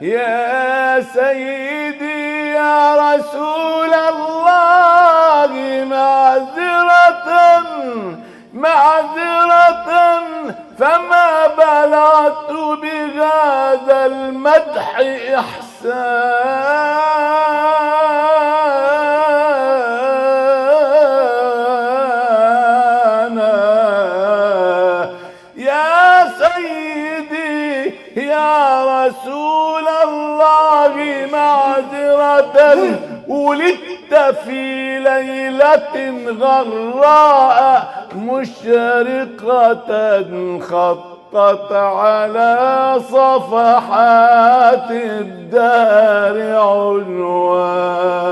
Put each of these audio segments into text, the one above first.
يا سيدي يا رسول الله معذرة فما بلغت بهذا المدح إحسانا. يا سيدي يا رسول الله معذرة ولدت في ليلة غراء مشرقة خطت على صفحات الدهر عنوانا.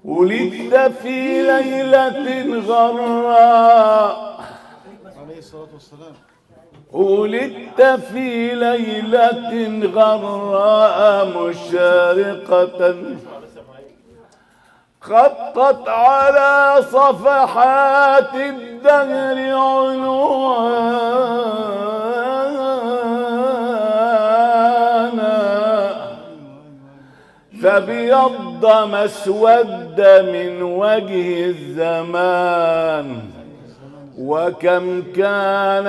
ولدت في ليلة غراء عليه الصلاة والسلام. ولدت في ليلة غراء مشرقة خطت على صفحات الدهر عنوانا. فبيض ما اسود من وجه الزمان وكم كان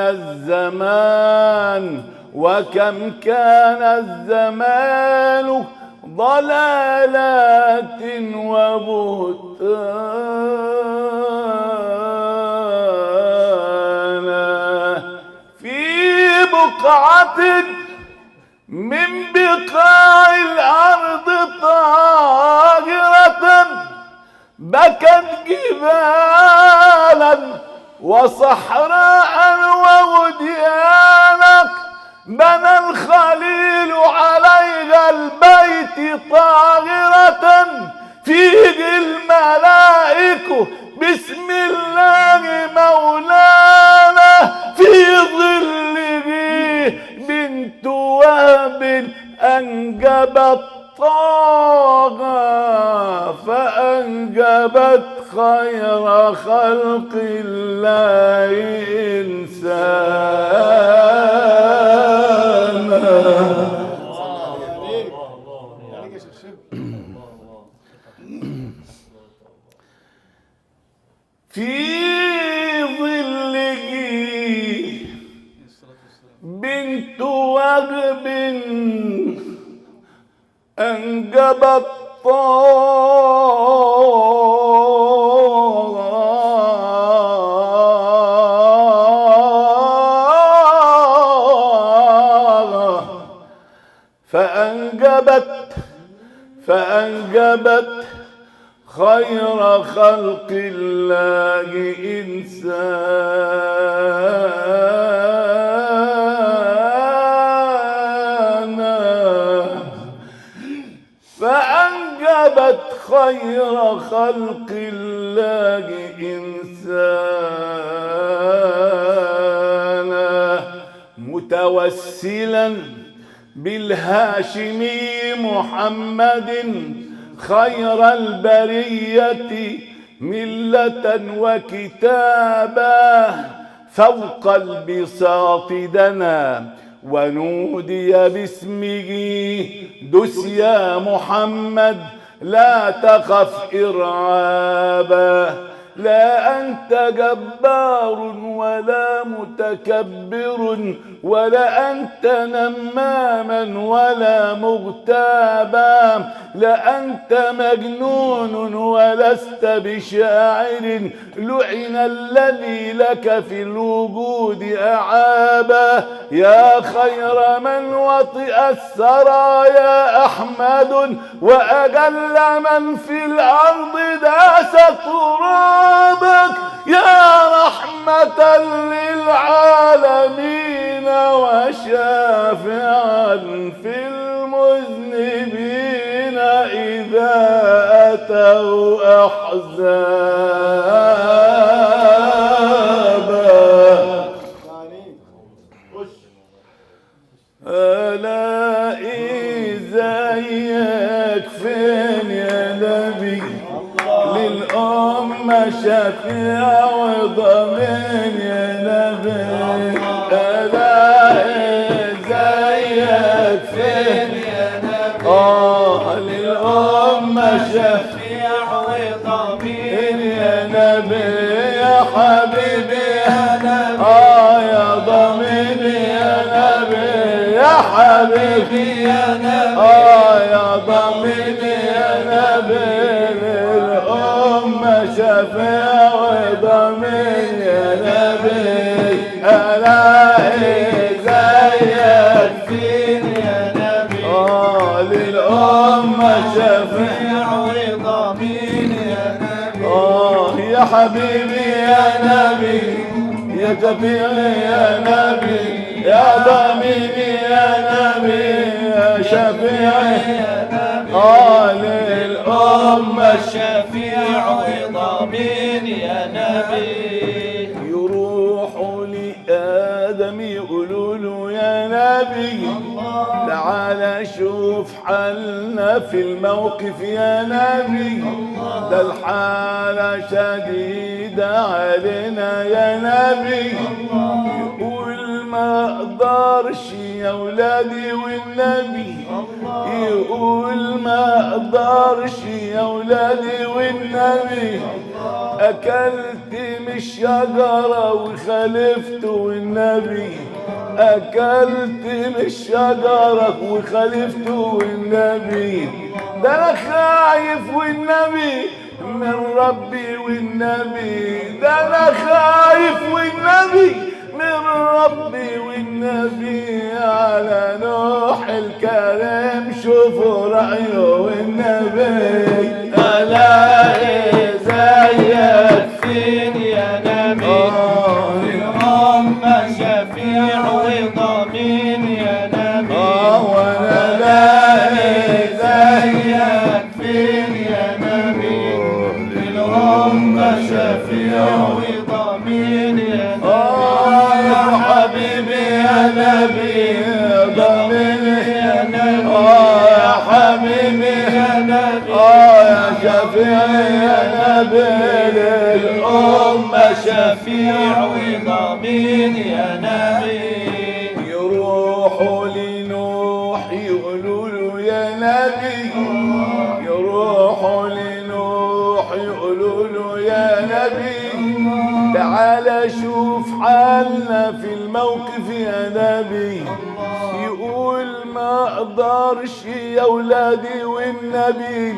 الزمان ضلالات وبهتانا. في بقعة من بقاع الأرض طاهرة بكت جبالا وصحراء ووديانا بنى الخليل عليها البيت طاهرة فيه الملائكة بسم الله مولانا في ظله بنت وهب أنجبت طه فأنجبت خير خلق الله إنسانا. في ظله بنت وهب أنجبت فأنجبت خير خلق الله إنسانا. فأنجبت خير خلق الله إنسانا متوسلا بالهاشمي محمد خير البرية ملة وكتابا فوق البساط دنا ونودي باسمه دس يا محمد لا تخف إرعابا. لا أنت جبار ولا متكبر ولا أنت نماما ولا مغتابا. لا أنت مجنون ولست بشاعر لعن الذي لك في الوجود أعابا. يا خير من وطئ السرايا أحمد وأجل من في الأرض داس ترابك. يا رحمة للعالمين وشافعا في المذنبين إذا أتوا أحزابا. ألا إذا يكفين يا للأمة شفيع وضامن يا نبي ألاقي زيك فين يا نبي للأمة شفيع وضامن يا نبي يا حبيبي يا نبي يا ضامن يا نبي يا حبيبي يا نبي يا ضامن يا نبي للأمة شفيع وضامن يا نبي ألاقي زيك فين يا نبي للأمة شفيع وضامن يا نبي يا حبيبي يا نبي يا شفيعي يا نبي يا ضامني يا نبي يا شفيعي يا نبي للأمة الشفيع وضامن يا نبي يروحوا لآدم يقولوا له يا نبي تعال شوف حالنا في الموقف يا نبي ده الحالة شديدة علينا يا نبي يقول ما اقدرش يا ولادي والنبي يقول ما اقدرش يا ولادي والنبي اكلت من الشجرة وخالفت والنبي اكلت من الشجرة وخالفت والنبي ده انا خايف والنبي من ربي والنبي ده انا خايف والنبي من ربي والنبي على نوح الكريم شوفوا رأيه والنبي ألاقي زيك فين يا نبي للأمة شفيع وضامن يا نبي وانا الاقي زيك فين يا نبي للأمة شفيع وضامن يا نبي يا حبيبي يا نبي ضامن يا نبي يا حبيبي يا نبي يا شفيعي يا نبي للأمة شفيع وضامن يا نبي يروحوا لنوح يقولوا له يا نبي يروحوا لنوح يقولوا له يا نبي تعال شوف حالنا في الموقف يا نبي يقول ما اقدرش يا ولادي والنبي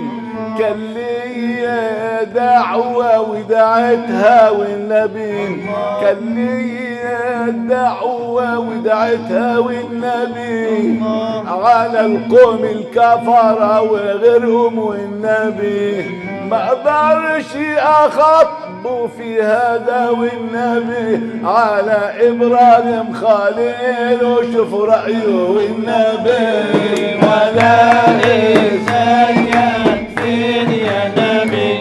كان ليا دعوة ودعتها والنبي كان ليا دعوة ودعتها والنبي على القوم الكفرة وغيرهم والنبي ما اقدرش اخطبوا في هذا والنبي على ابراهيم خليل وشوف رايه والنبي ولاقي زيك فين يا نبي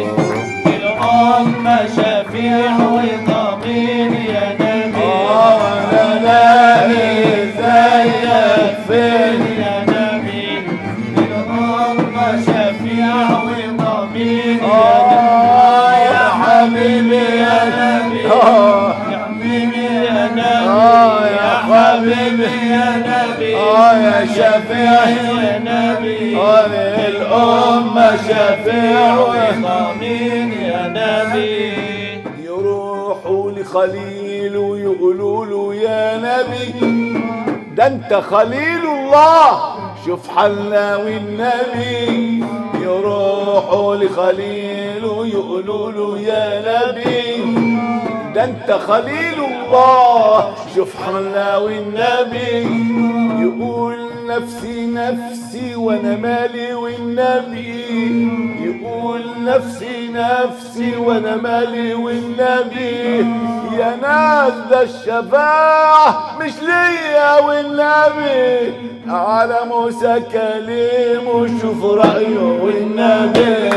الامه شفيع وضامن يا نبي وانا لاقي زيك فين يا نبي الامه شفيع وضامن يا حبيبي يا نبي يا حبيبي يا نبي يا حبيبي يا نبي يا شفيعي يا نبي الأمة شفيع وضامن يا نبي يروحوا لخليل ويقولوا له يا نبي ده انت خليل الله شوف حالنا والنبي يروحوا لخليل ويقولوا له يا نبي ده انت خليل الله شوف حالنا والنبي يقول نفسي نفسي وانا مالي والنبي يقول نفسي نفسي وانا مالي والنبي يا ناس ده الشفاعة مش ليا والنبي على موسى كليم وشوف رأيه والنبي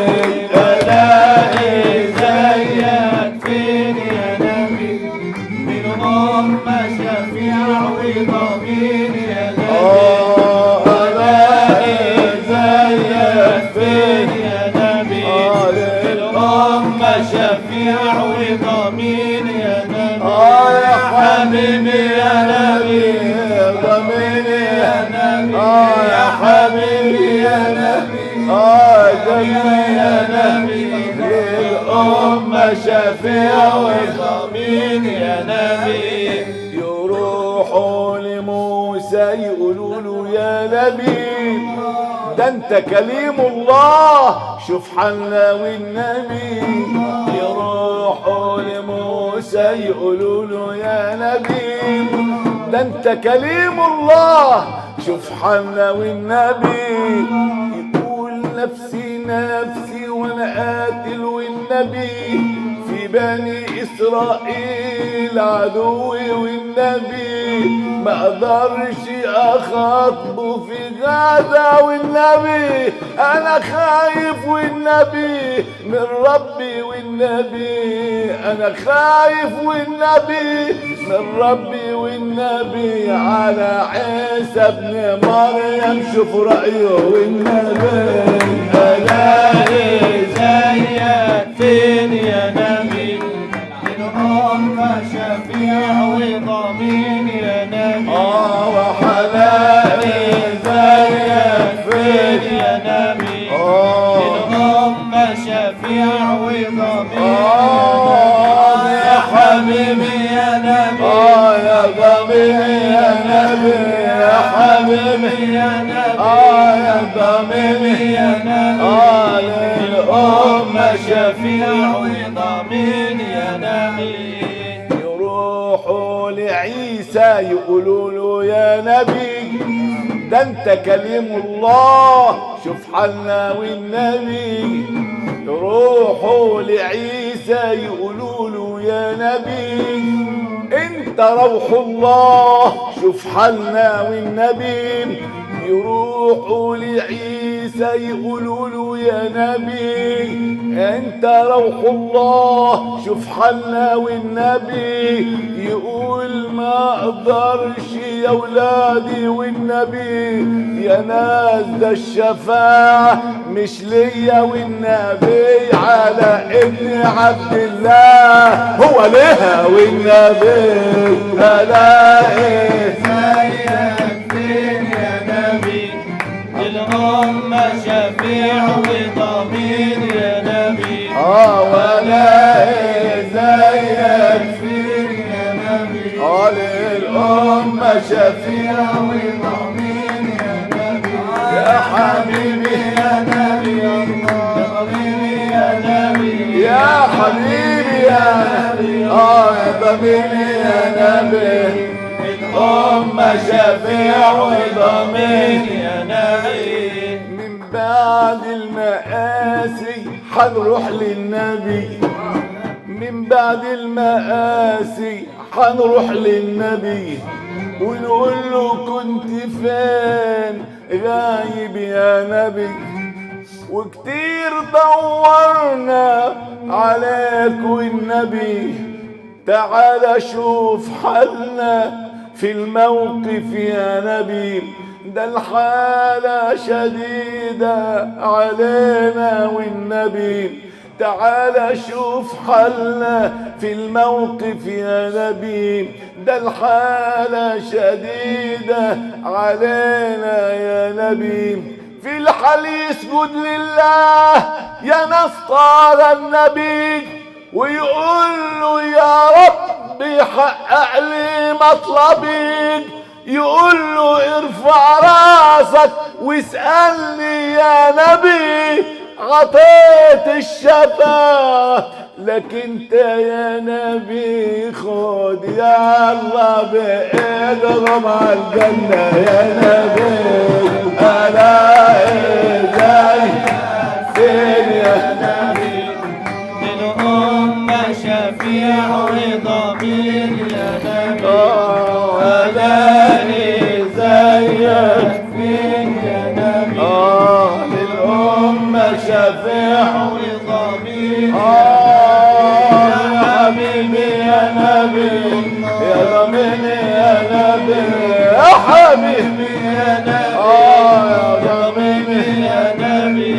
الاقي زيك فين يا نبي بالأمة شفيع وضامن يا نبي الاقي زيك فين يا نبي بالأمة يا نبي للأمة شفيع وضامن يا نبي. يروحوا لموسى يقولوا له يا نبي ده انت كليم الله شوف حالنا والنبي. يروحوا لموسى يقولوا له يا نبي ده انت كليم الله شوف حالنا والنبي. يقول نفسي نفسي وانا قاتل والنبي في بني اسرائيل عدوي والنبي ما اقدرش اخاطبه في غدا والنبي انا خايف والنبي من ربي والنبي انا خايف والنبي من ربي والنبي على عيسى ابن مريم شوف رايه والنبي. الاقي زيك فين يا نبي للأمة شفيع وضامن يا نبي. وحلاقي زيك فين يا نبي للأمة شفيع وضامن يا حبيبي يا نبي يا ضميري يا نبي يا حبيبي يا نبي يا ضميري يا نبي للأمة شفيع وضامن يا نبي. يروحوا لعيسى يقولوا له يا نبي ده انت كليم الله شوف حالنا والنبي. يروحوا لعيسى يقولوا له يا نبي انت روح الله شوف حالنا والنبي. يروحوا لعيسى يقولوا له يا نبي انت روح الله شوف حالنا والنبي. يقول ما اقدرش يا ولادي والنبي يا ناس ده الشفاعة مش ليا والنبي على ابن عبد الله هو لها والنبي. الاقي زيك فين يا نبي للأمة شفيع وضامن يا نبي. ولاقي زيك فين يا نبي للأمة شفيع وضامن يا نبي. يا حبيبي يا نبي يا حبيبي يا نبي يا حبيبي يا نبي يا ضميري يا نبي الأمة شفيع وضامن يا نبي. من بعد المآسي حنروح للنبي من بعد المآسي حنروح للنبي ونقول له كنت فين غايب يا نبي. وكتير دورنا عليك والنبي تعال شوف حالنا في الموقف يا نبي. ده الحالة شديدة علينا والنبي تعال شوف حالنا في الموقف يا نبي. ده الحالة شديدة علينا يا نبي. في الحال يسجد لله يا ناس طال النبي ويقول له يا ربي حقق لي مطلبي. يقول له ارفع راسك واسألني يا نبي عطيت الشفاعة لك انت يا نبي. خد يا الله بايدهم على الجنة يا نبي. الاقي زيك فين يا نبي للأمة شفيع وضامن يا نبي. الاقي زيك فين يا نبي للأمة شفيع وضامن يا حبيبي يا نبي يا ضميني يا نبي يا حبيبي يا نبي يا ضميني يا نبي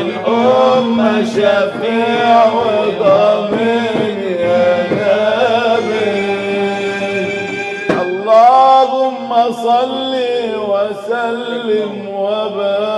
للأمة شفيع وضمين يا نبي. اللهم صل وسلم وبارك